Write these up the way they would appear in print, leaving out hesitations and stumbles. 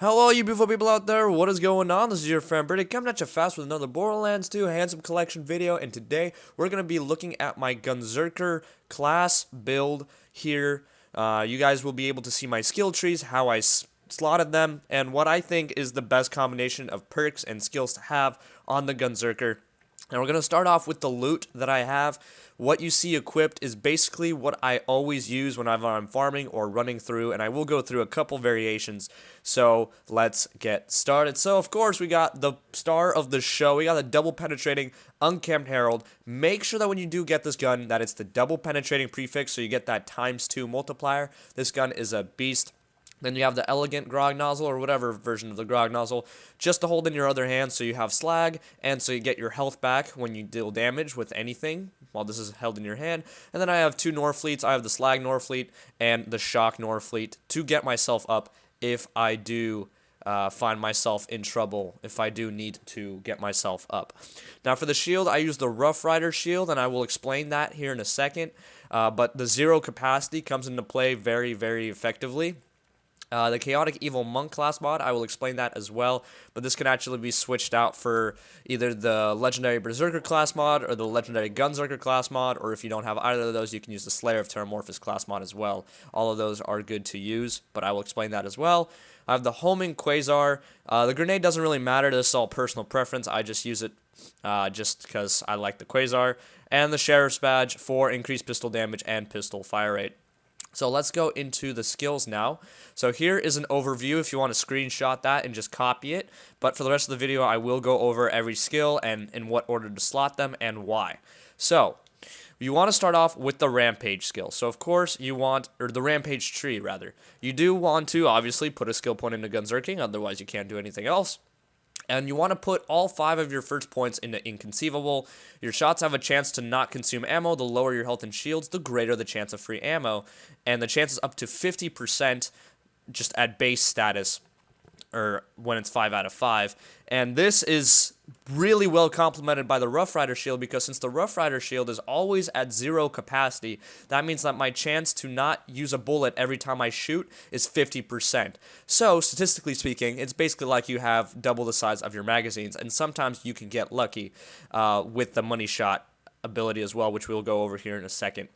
Hello, you beautiful people out there. What is going on? This is your friend Brady coming at you fast with another Borderlands 2 Handsome Collection video. And today we're going to be looking at my Gunzerker class build here. You guys will be able to see my skill trees, how I slotted them, and what I think is the best combination of perks and skills to have on the Gunzerker. And we're going to start off with the loot that I have. What you see equipped is basically what I always use when I'm farming or running through, and I will go through a couple variations. So let's get started. So of course we got the star of the show. We got the double penetrating Unkempt Herald. Make sure that when you do get this gun that it's the double penetrating prefix, so you get that ×2 multiplier. This gun is a beast. Then you have the elegant grog nozzle, or whatever version of the grog nozzle, just to hold in your other hand so you have slag, and so you get your health back when you deal damage with anything while this is held in your hand. And then I have two Norfleets. I have the slag Norfleet and the shock Norfleet to get myself up if I do find myself in trouble, if I do need to get myself up. Now for the shield, I use the Rough Rider shield, and I will explain that here in a second. But the zero capacity comes into play very, very effectively. The Chaotic Evil Monk class mod, I will explain that as well, but this can actually be switched out for either the Legendary Berserker class mod or the Legendary Gunzerker class mod, or if you don't have either of those, you can use the Slayer of Terramorphous class mod as well. All of those are good to use, but I will explain that as well. I have the Homing Quasar. The grenade doesn't really matter, this is all personal preference, I just use it just because I like the Quasar. And the Sheriff's Badge for increased pistol damage and pistol fire rate. So let's go into the skills now. So here is an overview if you want to screenshot that and just copy it. But for the rest of the video, I will go over every skill and in what order to slot them and why. So you want to start off with the Rampage skill. So of course you want, or the Rampage tree rather. You do want to obviously put a skill point into Gunzerking, otherwise you can't do anything else. And you want to put all 5 of your first points into Inconceivable. Your shots have a chance to not consume ammo. The lower your health and shields, the greater the chance of free ammo. And the chance is up to 50% just at base status, or when it's 5 out of 5. And this is really well complemented by the Rough Rider shield, because since the Rough Rider shield is always at 0 capacity, that means that my chance to not use a bullet every time I shoot is 50%. So, statistically speaking, it's basically like you have double the size of your magazines, and sometimes you can get lucky with the money shot ability as well, which we'll go over here in a second.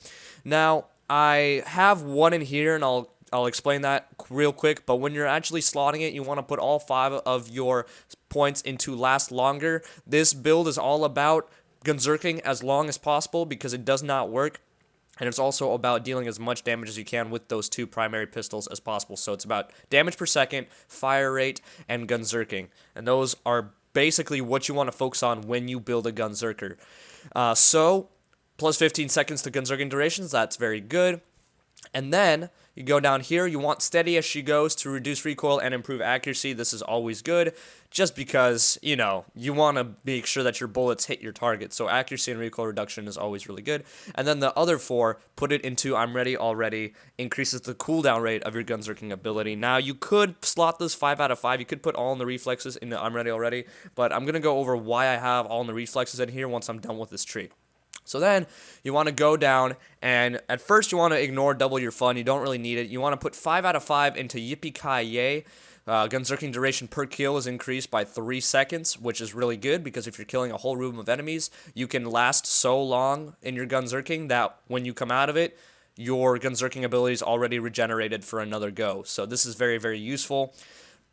Now, I have one in here, and I'll explain that real quick, but when you're actually slotting it, you want to put all 5 of your points into Last Longer. This build is all about Gunzerking as long as possible because it does not work, and it's also about dealing as much damage as you can with those 2 primary pistols as possible. So it's about damage per second, fire rate, and Gunzerking, and those are basically what you want to focus on when you build a Gunzerker. So, plus 15 seconds to Gunzerking durations, that's very good. And then you go down here, you want Steady as She Goes to reduce recoil and improve accuracy. This is always good, just because, you know, you want to make sure that your bullets hit your target. So accuracy and recoil reduction is always really good. And then the other 4, put it into I'm Ready Already, increases the cooldown rate of your Gunzerking ability. Now, you could slot this 5 out of 5. You could put All in the Reflexes into I'm Ready Already, but I'm going to go over why I have All in the Reflexes in here once I'm done with this tree. So then you want to go down, and at first you want to ignore Double Your Fun. You don't really need it. You want to put 5 out of 5 into Yippee-Ki-Yay. Gunzerking duration per kill is increased by 3 seconds, which is really good because if you're killing a whole room of enemies, you can last so long in your Gunzerking that when you come out of it, your Gunzerking ability is already regenerated for another go. So this is very, very useful.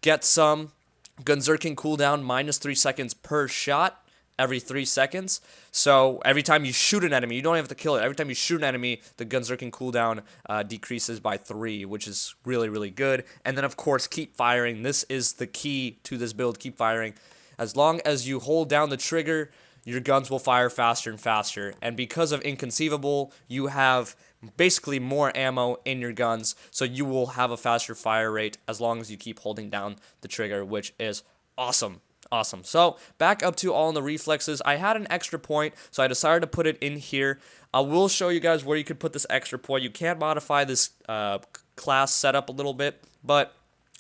Get some Gunzerking cooldown -3 seconds per shot. Every 3 seconds. So every time you shoot an enemy, you don't have to kill it. Every time you shoot an enemy, the Gunzerking cooldown decreases by 3, which is really, really good. And then, of course, keep firing. This is the key to this build. Keep firing. As long as you hold down the trigger, your guns will fire faster and faster. And because of Inconceivable, you have basically more ammo in your guns, so you will have a faster fire rate as long as you keep holding down the trigger, which is awesome. Awesome. So, back up to All in the Reflexes. I had an extra point, so I decided to put it in here. I will show you guys where you could put this extra point. You can modify this class setup a little bit, but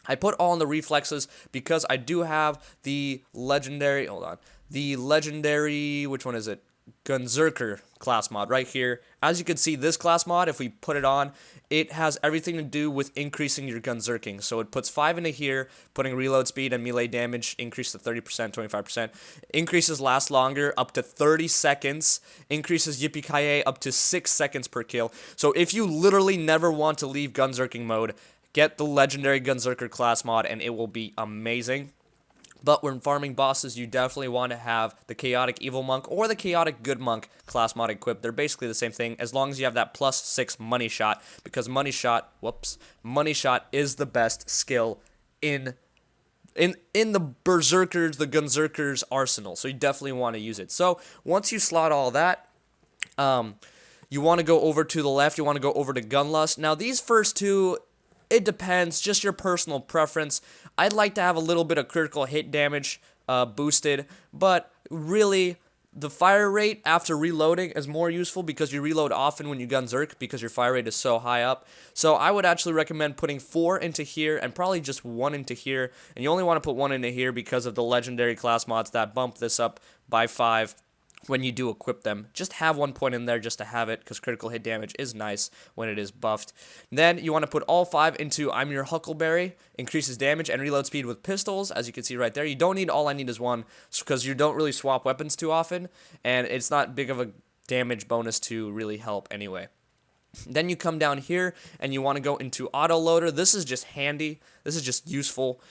I put All in the Reflexes because I do have the legendary, which one is it? Gunzerker class mod right here. As you can see, this class mod, if we put it on, it has everything to do with increasing your gunzerking. So it puts 5 into here, putting reload speed and melee damage increase to 30%, 25%. Increases last longer up to 30 seconds. Increases yippee-ki-yay up to 6 seconds per kill. So if you literally never want to leave gunzerking mode, get the legendary Gunzerker class mod and it will be amazing. But when farming bosses, you definitely want to have the Chaotic Evil Monk or the Chaotic Good Monk class mod equipped. They're basically the same thing as long as you have that +6 money shot, because money shot is the best skill in the Berserkers, the Gunzerkers arsenal. So you definitely want to use it. So once you slot all that, you want to go over to the left. You want to go over to Gunlust. Now these first two, it depends, just your personal preference. I'd like to have a little bit of critical hit damage boosted, but really, the fire rate after reloading is more useful because you reload often when you Gunzerk because your fire rate is so high up. So I would actually recommend putting 4 into here and probably just 1 into here. And you only want to put 1 into here because of the legendary class mods that bump this up by 5. When you do equip them, just have 1 point in there just to have it, because critical hit damage is nice when it is buffed. Then you want to put all 5 into I'm Your Huckleberry, increases damage and reload speed with pistols, as you can see right there. You don't need all I need is 1, because you don't really swap weapons too often, and it's not big of a damage bonus to really help anyway. Then you come down here, and you want to go into Auto Loader. This is just handy. This is just useful.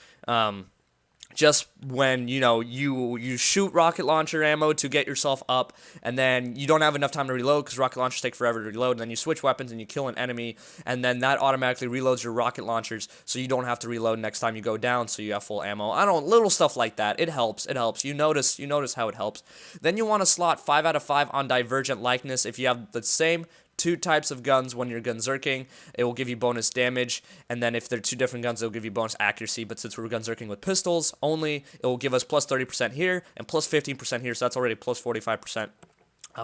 Just when, you shoot rocket launcher ammo to get yourself up, and then you don't have enough time to reload because rocket launchers take forever to reload, and then you switch weapons and you kill an enemy, and then that automatically reloads your rocket launchers so you don't have to reload next time you go down so you have full ammo. Little stuff like that. It helps. You notice how it helps. Then you want to slot 5 out of 5 on Divergent Likeness. If you have the same 2 types of guns when you're Gunzerking, it will give you bonus damage, and then if they're 2 different guns, it will give you bonus accuracy. But since we're Gunzerking with pistols only, it will give us plus 30% here and plus 15% here, so that's already plus 45%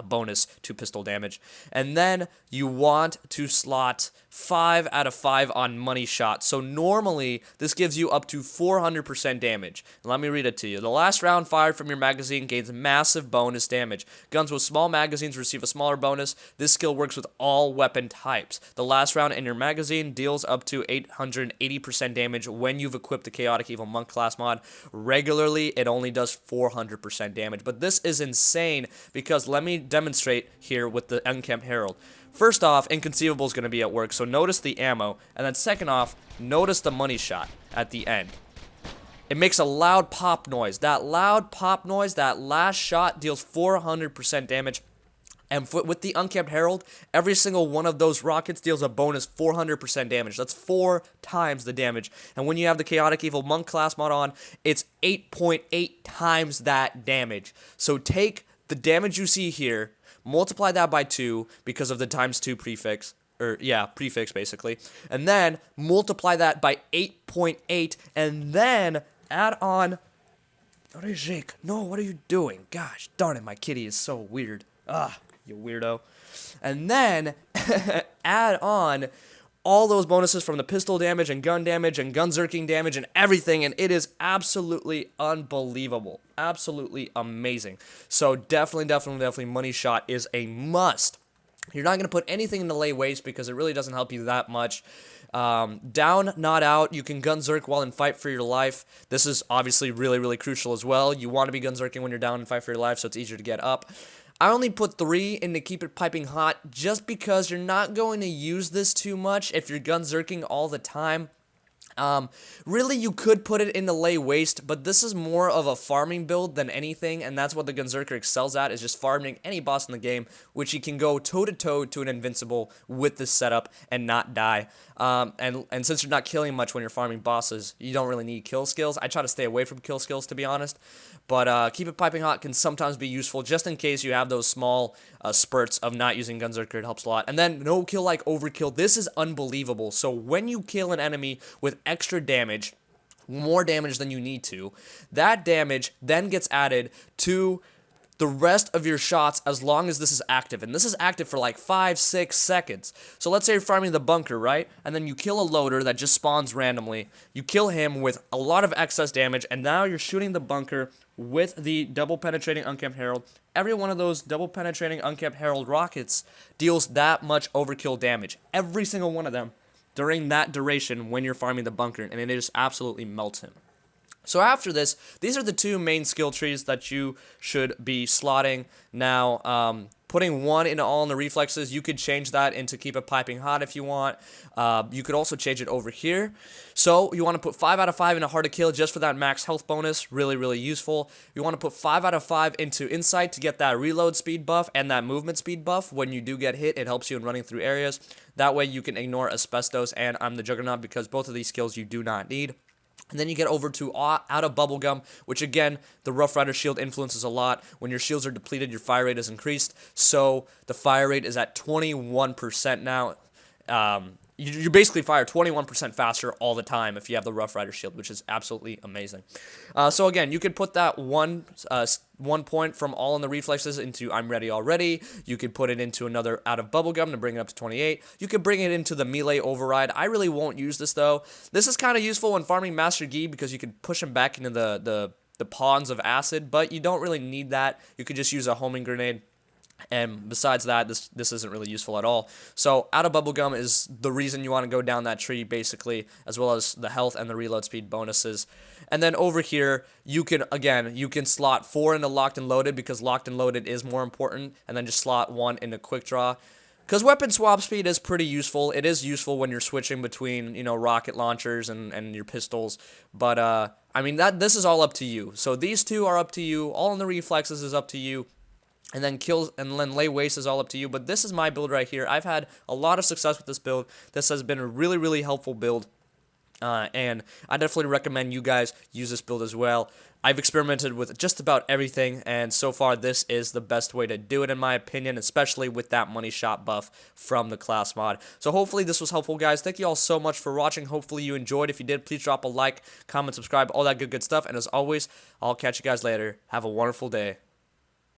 bonus to pistol damage. And then you want to slot 5 out of 5 on money shot. So normally this gives you up to 400% damage. And let me read it to you. The last round fired from your magazine gains massive bonus damage. Guns with small magazines receive a smaller bonus. This skill works with all weapon types. The last round in your magazine deals up to 880% damage when you've equipped the Chaotic Evil Monk class mod. Regularly, it only does 400% damage. But this is insane because let me demonstrate here with the Unkempt Herald. First off, Inconceivable is going to be at work, so notice the ammo, and then second off, notice the money shot at the end. It makes a loud pop noise. That loud pop noise, that last shot deals 400% damage. And with the Unkempt Herald, every single one of those rockets deals a bonus 400% damage. That's 4 times the damage. And when you have the Chaotic Evil Monk class mod on, it's 8.8 times that damage. So take the damage you see here, multiply that by 2 because of the ×2 prefix, prefix basically, and then multiply that by 8.8, and then add on. No, what are you doing? Gosh darn it, my kitty is so weird. You weirdo. And then add on all those bonuses from the pistol damage and gun damage and Gunzerking damage and everything, and it is absolutely unbelievable. Absolutely amazing. So definitely money shot is a must. You're not going to put anything in the lay waste because it really doesn't help you that much. Down, not out. You can Gunzerk while in fight for your life. This is obviously really crucial as well. You want to be Gunzerking when you're down and fight for your life, so it's easier to get up. I only put 3 in to keep it piping hot just because you're not going to use this too much if you're Gunzerking all the time. Really, you could put it in the lay waste, but this is more of a farming build than anything, and that's what the Gunzerker excels at, is just farming any boss in the game, which you can go toe-to-toe to an invincible with this setup and not die. And since you're not killing much when you're farming bosses, you don't really need kill skills. I try to stay away from kill skills, to be honest, but keep it piping hot can sometimes be useful, just in case you have those small spurts of not using Gunzerker. It helps a lot. And then no kill like overkill. This is unbelievable. So when you kill an enemy with extra damage, more damage than you need to, that damage then gets added to the rest of your shots as long as this is active. And this is active for like 5-6 seconds. So let's say you're farming the bunker, right? And then you kill a loader that just spawns randomly. You kill him with a lot of excess damage, and now you're shooting the bunker with the double penetrating uncapped herald. Every one of those double penetrating uncapped herald rockets deals that much overkill damage. Every single one of them during that duration when you're farming the bunker, and it just absolutely melts him. So after this, these are the two main skill trees that you should be slotting. Now, putting one into all in the reflexes, you could change that into keep it piping hot if you want. You could also change it over here. So you want to put 5 out of 5 into hard to kill just for that max health bonus. Really, really useful. You want to put 5 out of 5 into insight to get that reload speed buff and that movement speed buff. When you do get hit, it helps you in running through areas. That way you can ignore asbestos and I'm the Juggernaut, because both of these skills you do not need. And then you get over to out of bubblegum, which again, the Rough Rider shield influences a lot. When your shields are depleted, your fire rate is increased. So the fire rate is at 21% now. You basically fire 21% faster all the time if you have the Rough Rider shield, which is absolutely amazing. So again, you could put that one point from all in the reflexes into I'm ready already. You could put it into another out of bubblegum to bring it up to 28. You could bring it into the melee override. I really won't use this though. This is kind of useful when farming Master Gi because you can push him back into the pawns of acid, but you don't really need that. You could just use a homing grenade. And besides that, this isn't really useful at all. So out of bubblegum is the reason you want to go down that tree, basically, as well as the health and the reload speed bonuses. And then over here, you can slot 4 into locked and loaded because locked and loaded is more important, and then just slot 1 into quick draw. Because weapon swap speed is pretty useful. It is useful when you're switching between, rocket launchers and your pistols. But, I mean, this is all up to you. So these two are up to you. All in the reflexes is up to you. And then kills and then lay waste is all up to you. But this is my build right here. I've had a lot of success with this build. This has been a really, really helpful build. And I definitely recommend you guys use this build as well. I've experimented with just about everything, and so far this is the best way to do it in my opinion, especially with that money shot buff from the class mod. So hopefully this was helpful, guys. Thank you all so much for watching. Hopefully you enjoyed. If you did, please drop a like, comment, subscribe, all that good stuff. And as always, I'll catch you guys later. Have a wonderful day.